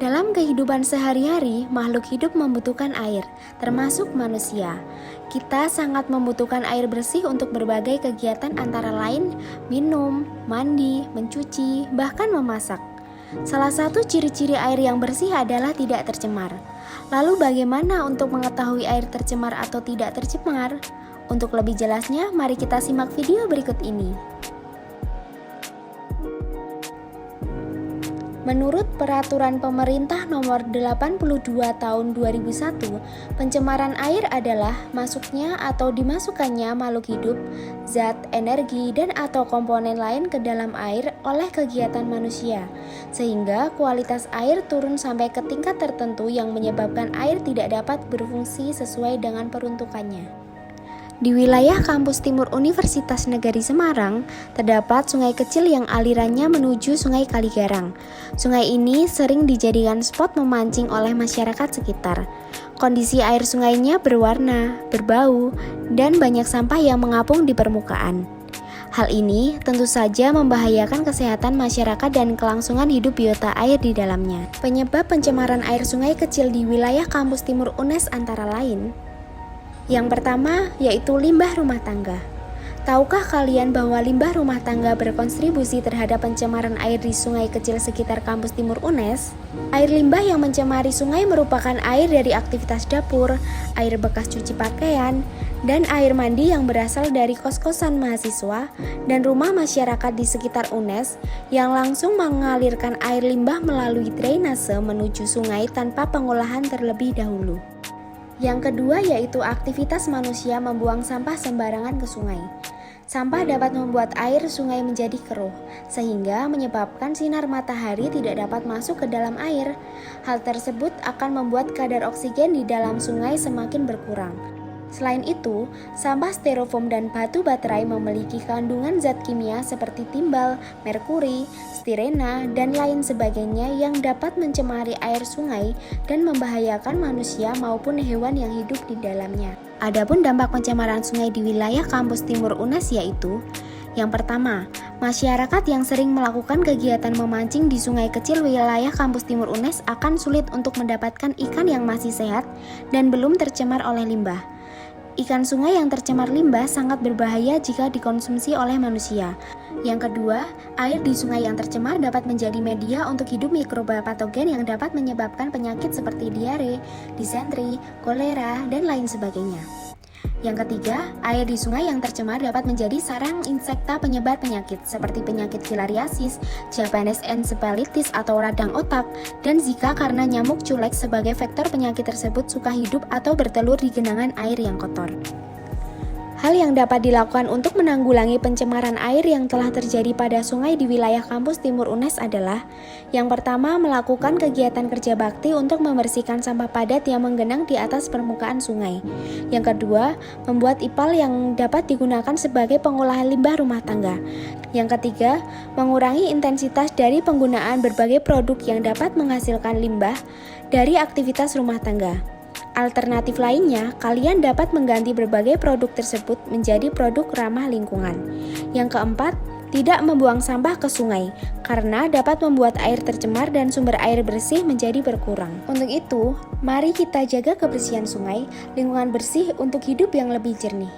Dalam kehidupan sehari-hari, makhluk hidup membutuhkan air, termasuk manusia. Kita sangat membutuhkan air bersih untuk berbagai kegiatan antara lain minum, mandi, mencuci, bahkan memasak. Salah satu ciri-ciri air yang bersih adalah tidak tercemar. Lalu bagaimana untuk mengetahui air tercemar atau tidak tercemar? Untuk lebih jelasnya, mari kita simak video berikut ini. Menurut Peraturan Pemerintah Nomor 82 Tahun 2001, pencemaran air adalah masuknya atau dimasukkannya makhluk hidup, zat, energi, dan atau komponen lain ke dalam air oleh kegiatan manusia, sehingga kualitas air turun sampai ke tingkat tertentu yang menyebabkan air tidak dapat berfungsi sesuai dengan peruntukannya. Di wilayah kampus timur Universitas Negeri Semarang, terdapat sungai kecil yang alirannya menuju Sungai Kaligarang. Sungai ini sering dijadikan spot memancing oleh masyarakat sekitar. Kondisi air sungainya berwarna, berbau, dan banyak sampah yang mengapung di permukaan. Hal ini tentu saja membahayakan kesehatan masyarakat dan kelangsungan hidup biota air di dalamnya. Penyebab pencemaran air sungai kecil di wilayah kampus timur UNES antara lain: yang pertama, yaitu limbah rumah tangga. Tahukah kalian bahwa limbah rumah tangga berkontribusi terhadap pencemaran air di sungai kecil sekitar kampus timur UNES? Air limbah yang mencemari sungai merupakan air dari aktivitas dapur, air bekas cuci pakaian, dan air mandi yang berasal dari kos-kosan mahasiswa dan rumah masyarakat di sekitar UNES yang langsung mengalirkan air limbah melalui drainase menuju sungai tanpa pengolahan terlebih dahulu. Yang kedua yaitu aktivitas manusia membuang sampah sembarangan ke sungai. Sampah dapat membuat air sungai menjadi keruh, sehingga menyebabkan sinar matahari tidak dapat masuk ke dalam air. Hal tersebut akan membuat kadar oksigen di dalam sungai semakin berkurang. Selain itu, sampah styrofoam dan batu baterai memiliki kandungan zat kimia seperti timbal, merkuri, stirena, dan lain sebagainya yang dapat mencemari air sungai dan membahayakan manusia maupun hewan yang hidup di dalamnya. Adapun dampak pencemaran sungai di wilayah kampus timur UNES yaitu: yang pertama, masyarakat yang sering melakukan kegiatan memancing di sungai kecil wilayah kampus timur UNES akan sulit untuk mendapatkan ikan yang masih sehat dan belum tercemar oleh limbah. Ikan sungai yang tercemar limbah sangat berbahaya jika dikonsumsi oleh manusia. Yang kedua, air di sungai yang tercemar dapat menjadi media untuk hidup mikroba patogen yang dapat menyebabkan penyakit seperti diare, disentri, kolera, dan lain sebagainya. Yang ketiga, air di sungai yang tercemar dapat menjadi sarang insekta penyebar penyakit seperti penyakit filariasis, Japanese encephalitis atau radang otak, dan Zika karena nyamuk culex sebagai vektor penyakit tersebut suka hidup atau bertelur di genangan air yang kotor. Hal yang dapat dilakukan untuk menanggulangi pencemaran air yang telah terjadi pada sungai di wilayah kampus timur UNES adalah: yang pertama, melakukan kegiatan kerja bakti untuk membersihkan sampah padat yang menggenang di atas permukaan sungai. Yang kedua, membuat ipal yang dapat digunakan sebagai pengolahan limbah rumah tangga. Yang ketiga, mengurangi intensitas dari penggunaan berbagai produk yang dapat menghasilkan limbah dari aktivitas rumah tangga. Alternatif lainnya, kalian dapat mengganti berbagai produk tersebut menjadi produk ramah lingkungan. Yang keempat, tidak membuang sampah ke sungai, karena dapat membuat air tercemar dan sumber air bersih menjadi berkurang. Untuk itu, mari kita jaga kebersihan sungai, lingkungan bersih untuk hidup yang lebih jernih.